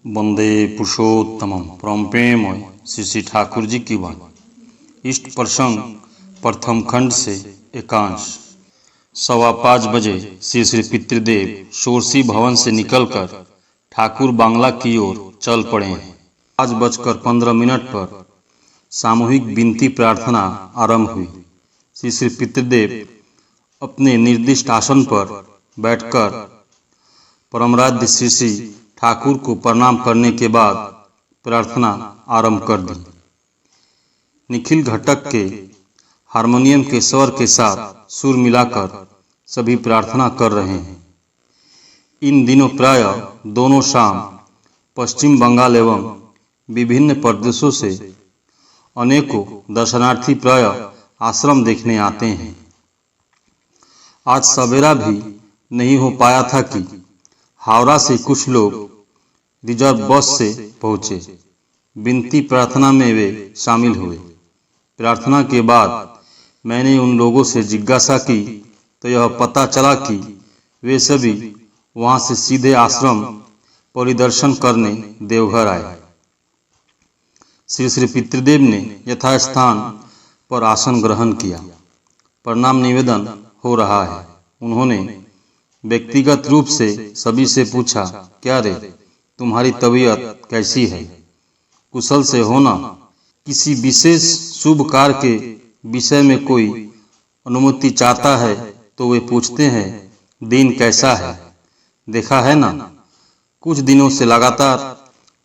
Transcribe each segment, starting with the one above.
वंदे पुरुषोत्तमम परम प्रेममय श्री श्री ठाकुर जी की वाणी। इष्ट प्रसंग प्रथम खंड से एकांश। 5:15 बजे श्री श्री पितृदेव शोरसी भवन से निकलकर ठाकुर बांग्ला की ओर चल पड़े हैं। 5:15 पर सामूहिक विनती प्रार्थना आरंभ हुई। श्री श्री पितृदेव अपने निर्दिष्ट आसन पर बैठकर परमराध्य श्री श्री ठाकुर को प्रणाम करने के बाद प्रार्थना आरंभ कर दी। निखिल घटक के हारमोनियम के स्वर के साथ सुर मिलाकर सभी प्रार्थना कर रहे हैं। इन दिनों प्राय दोनों शाम पश्चिम बंगाल एवं विभिन्न प्रदेशों से अनेकों दर्शनार्थी प्राय आश्रम देखने आते हैं। आज सवेरा भी नहीं हो पाया था कि हावड़ा से कुछ लोग रिजर्व बस से पहुंचे। विनती प्रार्थना में वे शामिल हुए। प्रार्थना के बाद मैंने उन लोगों से जिज्ञासा की तो यह पता चला कि वे सभी वहां से सीधे आश्रम परिदर्शन करने देवघर आए। श्री श्री पितृदेव ने यथास्थान पर आसन ग्रहण किया। प्रणाम निवेदन हो रहा है। उन्होंने व्यक्तिगत रूप से सभी से पूछा, क्या रे, तुम्हारी तबीयत कैसी है? कुशल से हो ना? किसी विशेष शुभ कार्य के विषय में कोई अनुमति चाहता है तो वे पूछते हैं, दिन कैसा है? देखा है ना, कुछ दिनों से लगातार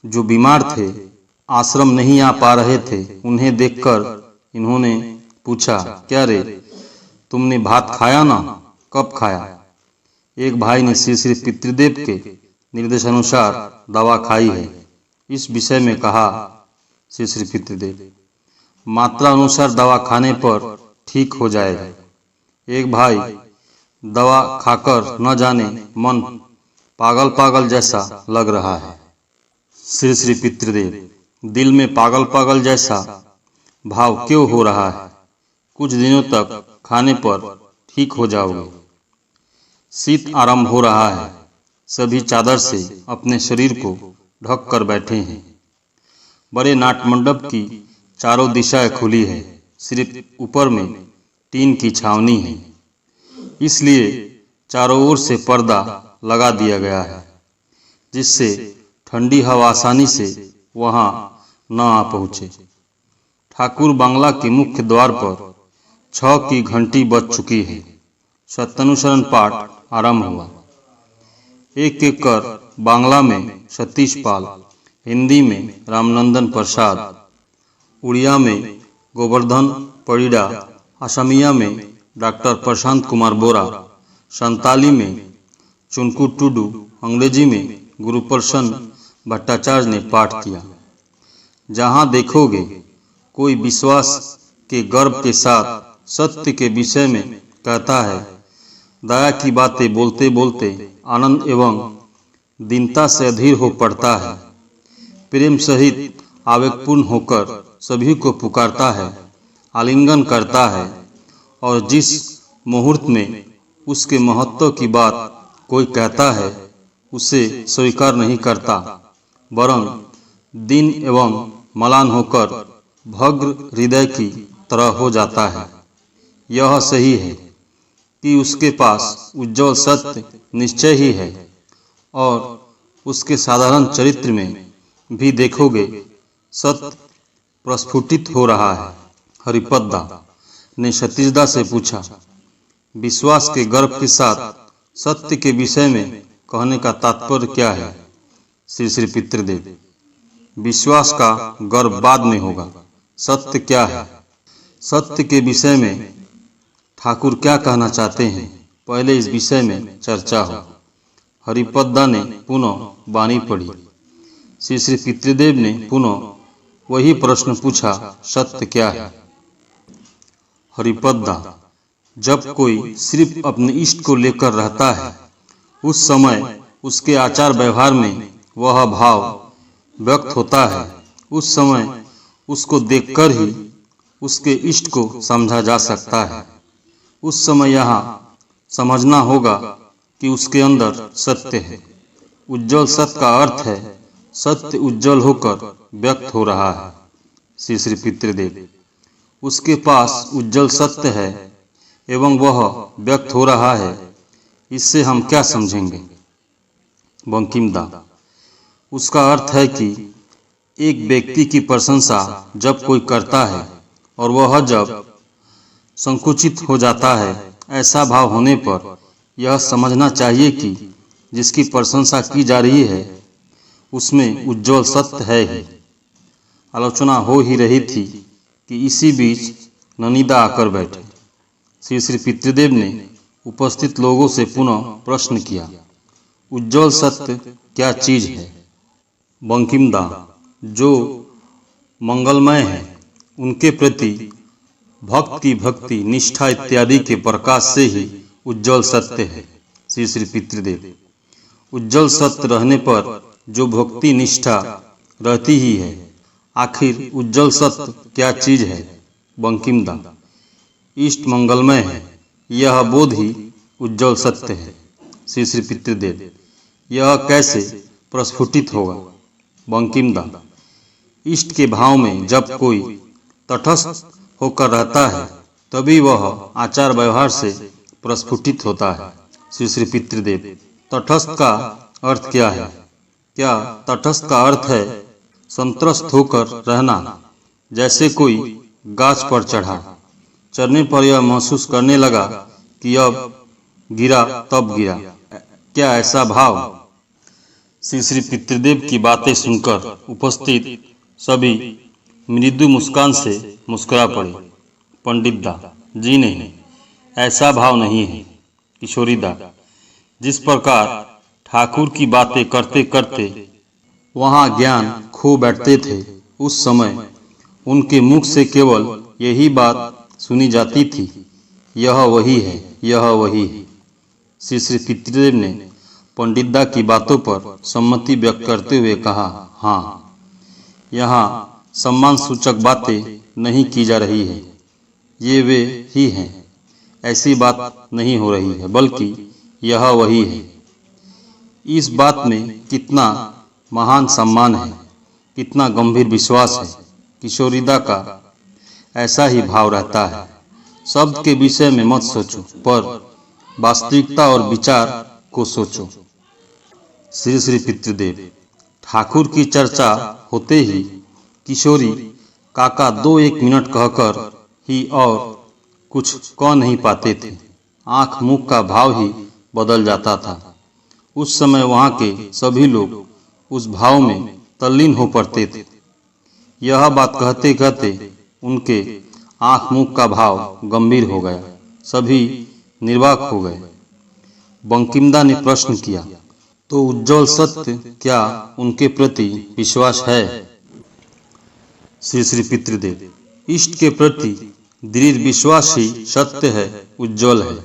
जो बीमार थे, आश्रम नहीं आ पा रहे थे, उन्हें देखकर इन्होंने पूछा, क्या रे, तुमने भात खाया ना? कब खाया? एक भाई ने श्री श्री पितृदेव के निर्देशानुसार दवा खाई है। इस विषय में कहा श्री श्री पितृदेव, मात्रा अनुसार दवा खाने पर ठीक हो जाएगा। एक भाई, दवा खाकर न जाने मन पागल पागल जैसा लग रहा है। श्री श्री पितृदेव, दिल में पागल पागल जैसा भाव क्यों हो रहा है? कुछ दिनों तक खाने पर ठीक हो जाओगे। शीत आरंभ हो रहा है। सभी चादर से अपने शरीर को ढक कर बैठे हैं। बड़े नाट मंडप की चारों दिशाएं खुली है। सिर्फ ऊपर में टीन की छावनी है, इसलिए चारों ओर से पर्दा लगा दिया गया है, जिससे ठंडी हवा आसानी से वहां न आ पहुंचे। ठाकुर बांग्ला के मुख्य द्वार पर 6 की घंटी बज चुकी है। सत्यानुसरण पाठ आरंभ हुआ। एक एक कर बांग्ला में सतीश पाल, हिंदी में रामनंदन प्रसाद, उड़िया में गोवर्धन परिड़ा, असमिया में डॉक्टर प्रशांत कुमार बोरा, संताली में चुनकू टुडू, अंग्रेजी में गुरुप्रसन्न भट्टाचार्य ने पाठ किया। जहां देखोगे कोई विश्वास के गर्व के साथ सत्य के विषय में कहता है। दया की बातें बोलते बोलते आनंद एवं दीनता से अधीर हो पड़ता है। प्रेम सहित आवेगपूर्ण होकर सभी को पुकारता है, आलिंगन करता है, और जिस मुहूर्त में उसके महत्व की बात कोई कहता है उसे स्वीकार नहीं करता, वरन दीन एवं मलान होकर भग्न हृदय की तरह हो जाता है। यह सही है कि उसके पास उज्जवल सत्य निश्चय ही है, और उसके साधारण चरित्र में भी देखोगे सत्य प्रस्फुटित हो रहा है। हरिपद्दा ने सतीशदा से पूछा, विश्वास के गर्व के साथ सत्य के विषय में कहने का तात्पर्य क्या है? श्री श्री पितृदेव, विश्वास का गर्व बाद में होगा। सत्य क्या है? सत्य के विषय में ठाकुर क्या कहना चाहते हैं, पहले इस विषय में चर्चा हो। हरिपद्दा ने पुनः वाणी पढ़ी। श्री श्री पितृदेव ने पुनः वही प्रश्न पूछा, सत्य क्या है? हरिपद्दा, जब कोई सिर्फ अपने इष्ट को लेकर रहता है, उस समय उसके आचार व्यवहार में वह भाव व्यक्त होता है। उस समय उसको देखकर ही उसके इष्ट को समझा जा सकता है। उस समय यहाँ समझना होगा कि उसके अंदर सत्य है। उज्ज्वल सत्य का अर्थ है सत्य उज्जवल होकर व्यक्त हो रहा है। श्री श्री पितृदेव, उसके पास उज्जवल सत्य है एवं वह व्यक्त हो रहा है, इससे हम क्या समझेंगे? बंकिमदा, उसका अर्थ है कि एक व्यक्ति की प्रशंसा जब कोई करता है और वह जब संकुचित हो जाता है, ऐसा भाव होने पर यह समझना चाहिए कि जिसकी प्रशंसा की जा रही है उसमें उज्जवल सत्य है ही। आलोचना हो ही रही थी कि इसी बीच ननिदा आकर बैठे। श्री श्री पितृदेव ने उपस्थित लोगों से पुनः प्रश्न किया, उज्जवल सत्य क्या चीज है? बंकिमदा, जो मंगलमय है उनके प्रति भक्त की भक्ति, निष्ठा इत्यादि के प्रकाश से ही उज्जवल सत्य है। श्री श्री पितृदेव, उज्जवल सत्य रहने पर जो भक्ति निष्ठा रहती ही है, आखिर उज्जवल सत्य क्या चीज है? बंकिमदा, इष्ट मंगलमय है, यह बोध ही उज्जवल सत्य है। श्री श्री पितृदेव, यह कैसे प्रस्फुटित होगा? बंकिमदा, इष्ट के भाव में जब कोई तटस्थ होकर रहता है तभी वह आचार व्यवहार से प्रस्फुटित होता है। श्री श्री पितृदेव, तटस्थ का अर्थ क्या है? क्या तटस्थ का अर्थ है संतृष्ट होकर रहना? जैसे कोई गाछ पर चढ़ा, चढ़ने पर यह महसूस करने लगा कि अब गिरा तब गिरा, क्या ऐसा भाव? श्री श्री पितृदेव की बातें सुनकर उपस्थित सभी मृदु मुस्कान से मुस्कुरा पड़े। पंडितदा, जी नहीं, ऐसा भाव नहीं है। किशोरीदा, जिस प्रकार ठाकुर की बातें करते करते वहाँ ज्ञान खो बैठते थे, उस समय उनके मुख से केवल यही बात सुनी जाती थी, यह वही है, यह वही है। श्री श्री पितृदेव ने पंडितदा की बातों पर सम्मति व्यक्त करते हुए कहा, हाँ, यहाँ सम्मान सूचक बातें नहीं की जा रही है, ये वे ही हैं, ऐसी बात नहीं हो रही है, बल्कि यह वही है। इस बात में कितना महान सम्मान है, कितना गंभीर विश्वास है। किशोरीदा का ऐसा ही भाव रहता है। शब्द के विषय में मत सोचो, पर वास्तविकता और विचार को सोचो। श्री श्री पितृदेव, ठाकुर की चर्चा होते ही किशोरी काका 2-1 मिनट कहकर ही और कुछ कह नहीं पाते थे। आंख मुख का भाव ही बदल जाता था। उस समय वहाँ के सभी लोग उस भाव में तल्लीन हो पड़ते थे। यह बात कहते कहते उनके आंख मुख का भाव गंभीर हो गया, सभी निर्वाक हो गए। बंकिमदा ने प्रश्न किया, तो उज्जवल सत्य क्या उनके प्रति विश्वास है? श्री श्री पितृदेव, इष्ट के प्रति दृढ़ विश्वास ही सत्य है, उज्जवल है।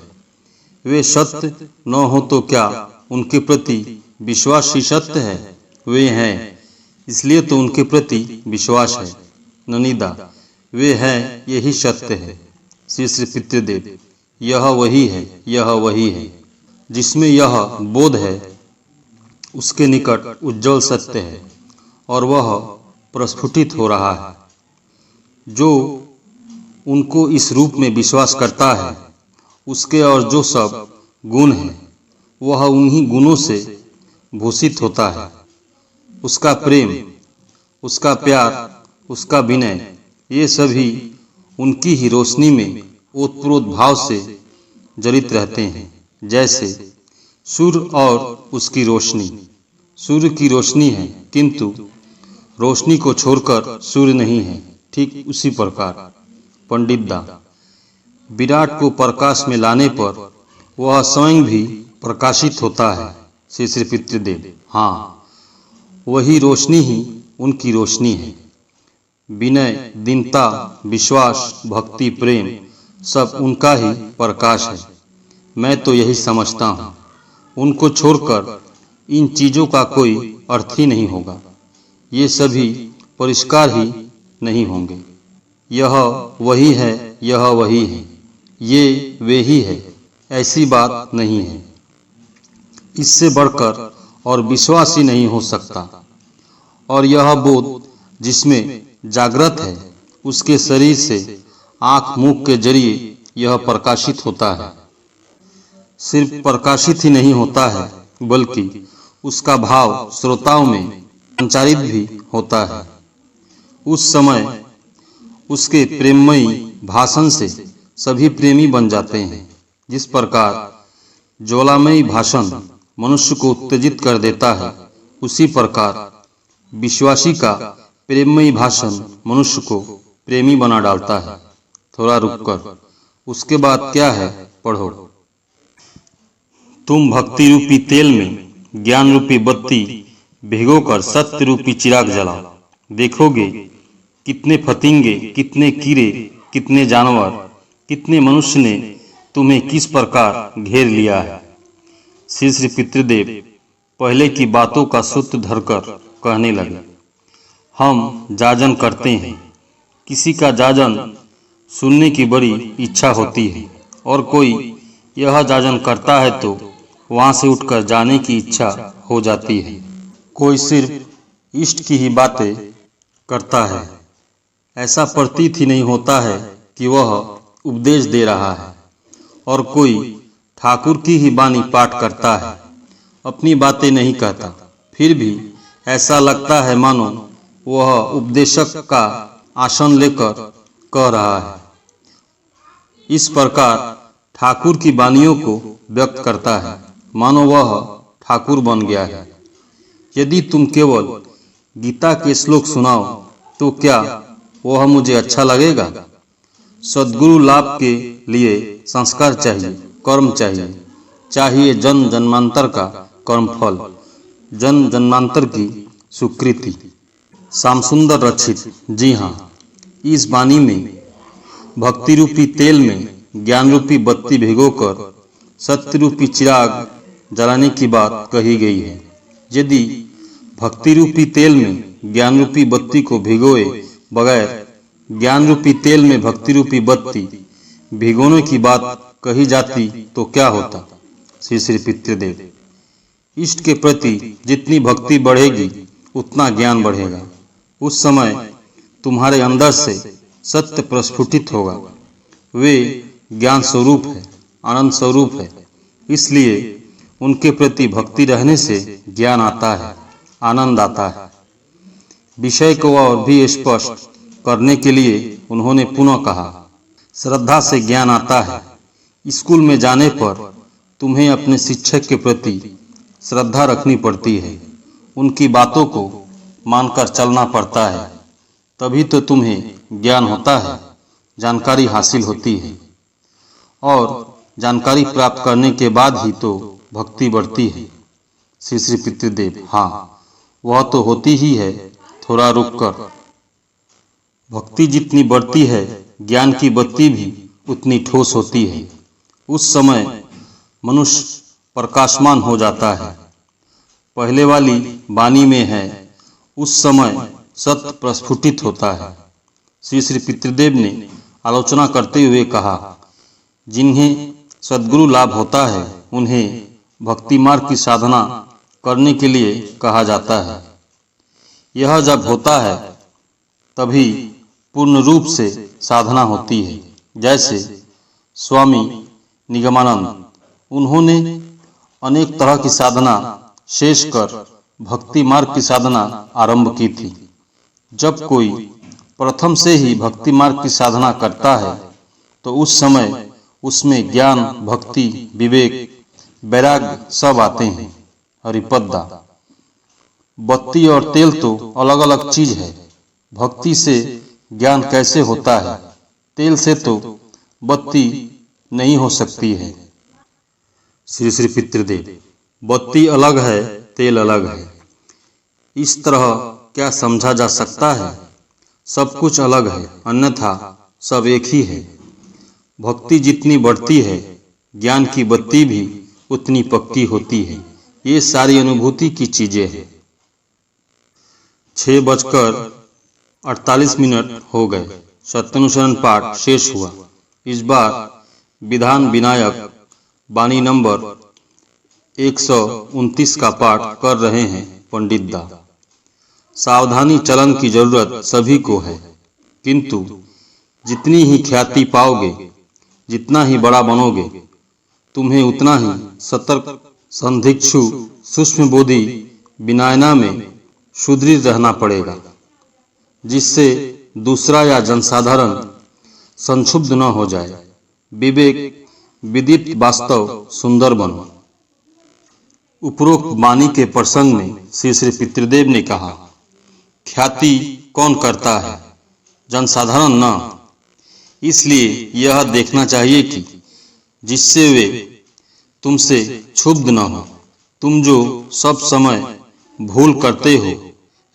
वे सत्य न हो तो क्या उनके प्रति विश्वास ही सत्य है? वे हैं, इसलिए तो उनके प्रति विश्वास है। ननिदा, वे हैं, यही सत्य है। श्री श्री पितृदेव, यह वही है, यह वही है। जिसमें यह बोध है उसके निकट उज्जवल सत्य है और वह प्रस्फुटित हो रहा है। जो उनको इस रूप में विश्वास करता है, उसके और जो सब गुण हैं वह उन्हीं गुणों से भूषित होता है। उसका प्रेम, उसका प्यार, उसका विनय, ये सभी उनकी ही रोशनी में ओतप्रोत भाव से जड़ित रहते हैं। जैसे सूर्य और उसकी रोशनी, सूर्य की रोशनी है किंतु रोशनी को छोड़कर सूर्य नहीं है, ठीक उसी प्रकार पंडितदा, विराट को प्रकाश में लाने पर वह स्वयं भी प्रकाशित होता है। श्री श्री पितृदेव, हाँ, वही रोशनी ही उनकी रोशनी है। विनय, दीनता, विश्वास, भक्ति, प्रेम सब उनका ही प्रकाश है। मैं तो यही समझता हूँ, उनको छोड़कर इन चीज़ों का कोई अर्थ ही नहीं होगा। ये सभी परिष्कार ही नहीं होंगे। यह वही है, यह वही है, ये वे ही है, ऐसी बात नहीं है। इससे बढ़कर और विश्वास ही नहीं हो सकता। और यह बोध जिसमें जागृत है उसके शरीर से आँख मुख के जरिए यह प्रकाशित होता है। सिर्फ प्रकाशित ही नहीं होता है बल्कि उसका भाव श्रोताओं में संचारित भी होता है। उस समय उसके प्रेममयी भाषण से सभी प्रेमी बन जाते हैं। जिस प्रकार ज्वालामयी भाषण मनुष्य को उत्तेजित कर देता है, उसी प्रकार विश्वासी का प्रेममयी भाषण मनुष्य को प्रेमी बना डालता है। थोड़ा रुककर उसके बाद क्या है पढ़ो। तुम भक्ति रूपी तेल में ज्ञान रूपी बत्ती भिगोकर सत्य रूपी चिराग जलाओ। देखोगे कितने फतिंगे, कितने कीड़े, कितने जानवर, कितने मनुष्य ने तुम्हें किस प्रकार घेर लिया है। श्री श्री पितृदेव पहले की बातों का सूत्र धरकर कहने लगे, हम जाजन करते हैं। किसी का जाजन सुनने की बड़ी इच्छा होती है और कोई यह जाजन करता है तो वहाँ से उठकर जाने की इच्छा हो जाती है। कोई सिर्फ इष्ट की ही बातें करता है, ऐसा प्रतीत ही नहीं होता है कि वह उपदेश दे रहा है। और कोई ठाकुर की ही वाणी पाठ करता है, अपनी बातें नहीं कहता, फिर भी ऐसा लगता है मानो वह उपदेशक का आसन लेकर कह रहा है। इस प्रकार ठाकुर की वाणियों को व्यक्त करता है, मानो वह ठाकुर बन गया है। यदि तुम केवल गीता के श्लोक सुनाओ तो क्या वह मुझे अच्छा लगेगा? सद्गुरु लाभ के लिए संस्कार चाहिए, कर्म चाहिए, चाहिए जन्म जन्मांतर का कर्मफल, जन्म जन्मांतर की स्वीकृति। श्याम सुंदर रचित। जी हाँ, इस वाणी में भक्ति रूपी तेल में ज्ञान रूपी बत्ती भिगोकर सत्य रूपी चिराग जलाने की बात कही गई है। यदि भक्ति रूपी तेल में ज्ञान रूपी बत्ती को भिगोए बगैर ज्ञान रूपी तेल में भक्ति रूपी बत्ती भिगोने की बात कही जाती तो क्या होता? श्री श्री पितृदेव, इष्ट के प्रति जितनी भक्ति बढ़ेगी उतना ज्ञान बढ़ेगा। उस समय तुम्हारे अंदर से सत्य प्रस्फुटित होगा। वे ज्ञान स्वरूप है, आनंद स्वरूप है, इसलिए उनके प्रति भक्ति रहने से ज्ञान आता है, आनंद आता है। विषय को और भी स्पष्ट करने के लिए उन्होंने पुनः कहा, श्रद्धा से ज्ञान आता है। स्कूल में जाने पर तुम्हें अपने शिक्षक के प्रति श्रद्धा रखनी पड़ती है, उनकी बातों को मानकर चलना पड़ता है, तभी तो तुम्हें ज्ञान होता है, जानकारी हासिल होती है। और जानकारी प्राप्त करने के बाद ही तो भक्ति बढ़ती है। श्री श्री पितृदेव, हाँ वह तो होती ही है। थोड़ा रुककर, भक्ति जितनी बढ़ती है ज्ञान की बत्ती भी उतनी ठोस होती है। उस समय मनुष्य प्रकाशमान हो जाता है। पहले वाली वाणी में है, उस समय सत्य प्रस्फुटित होता है। श्री श्री पितृदेव ने आलोचना करते हुए कहा, जिन्हें सद्गुरु लाभ होता है उन्हें भक्ति मार्ग की साधना करने के लिए कहा जाता है। यह जब होता है तभी पूर्ण रूप से साधना होती है। जैसे स्वामी निगमानंद, उन्होंने अनेक तरह की साधना शेष कर भक्ति मार्ग की साधना आरंभ की थी। जब कोई प्रथम से ही भक्ति मार्ग की साधना करता है तो उस समय उसमें ज्ञान, भक्ति, विवेक, वैराग्य सब आते हैं। हरिपद्दा, बत्ती और तेल तो अलग अलग चीज है। भक्ति से ज्ञान कैसे होता है? तेल से तो बत्ती नहीं हो सकती है। श्री श्री पितृदेव, बत्ती अलग है, तेल अलग है, इस तरह क्या समझा जा सकता है? सब कुछ अलग है, अन्यथा सब एक ही है। भक्ति जितनी बढ़ती है ज्ञान की बत्ती भी उतनी पक्की होती है। ये सारी अनुभूति की चीजें हैं। 6:48 हो गए। सत्यानुसरण पाठ शेष हुआ। इस बार विधान विनायक वाणी नंबर 129 का पाठ कर रहे हैं पंडित दा। सावधानी चलन की जरूरत सभी को है, किंतु जितनी ही ख्याति पाओगे, जितना ही बड़ा बनोगे, तुम्हें उतना ही सतर्क, संदिग्धु, सूक्ष्म बोधि, विनयना में सुदृढ़ रहना पड़ेगा, जिससे दूसरा या जनसाधारण संक्षुब्ध न हो जाए। विवेक, विदित, वास्तव, सुंदर बनो। उपरोक्त वाणी के प्रसंग में श्री श्री पितृदेव ने कहा, ख्याति कौन करता है? जनसाधारण न। इसलिए यह देखना चाहिए कि जिससे वे तुमसे क्षुब्ध न हो। तुम जो सब समय भूल करते हो,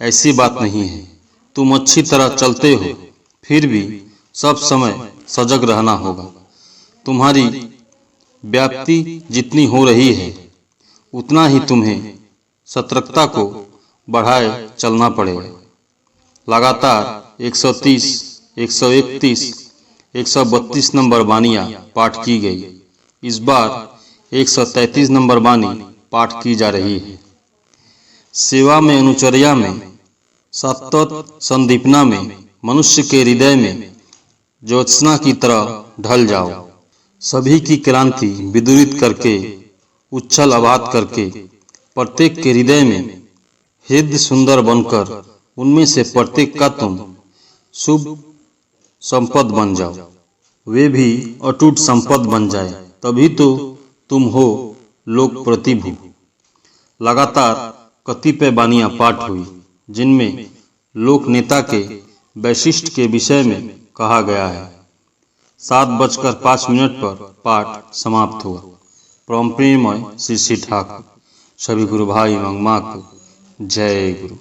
ऐसी बात नहीं है। तुम अच्छी तरह चलते हो, फिर भी सब समय सजग रहना होगा। तुम्हारी व्याप्ति जितनी हो रही है, उतना ही तुम्हें सतर्कता को बढ़ाए चलना पड़ेगा। लगातार 130, 131, 132 नंबर वाणियाँ पाठ की गई। इस बार 133 नंबर वाणी पाठ की जा रही है। सेवा में, अनुचर्या में, सतत संदीपना में, मनुष्य के हृदय में ज्योत्सना की तरह ढल जाओ। सभी की क्रांति विदुरित करके, उच्छल आबाद करके, प्रत्येक के हृदय में हृदय सुंदर बनकर, उनमें से प्रत्येक का तुम शुभ संपद बन जाओ। वे भी अटूट संपद बन जाए, तभी तो तुम हो लोक प्रतिभु। लगातार कतिपय वाणियाँ पाठ हुई, जिनमें लोक नेता के वैशिष्ट के विषय में कहा गया है। 7:05 पर पाठ समाप्त हुआ। परम प्रेममय श्री ठाकुर। सभी गुरु भाई एवं माँ को जय गुरु।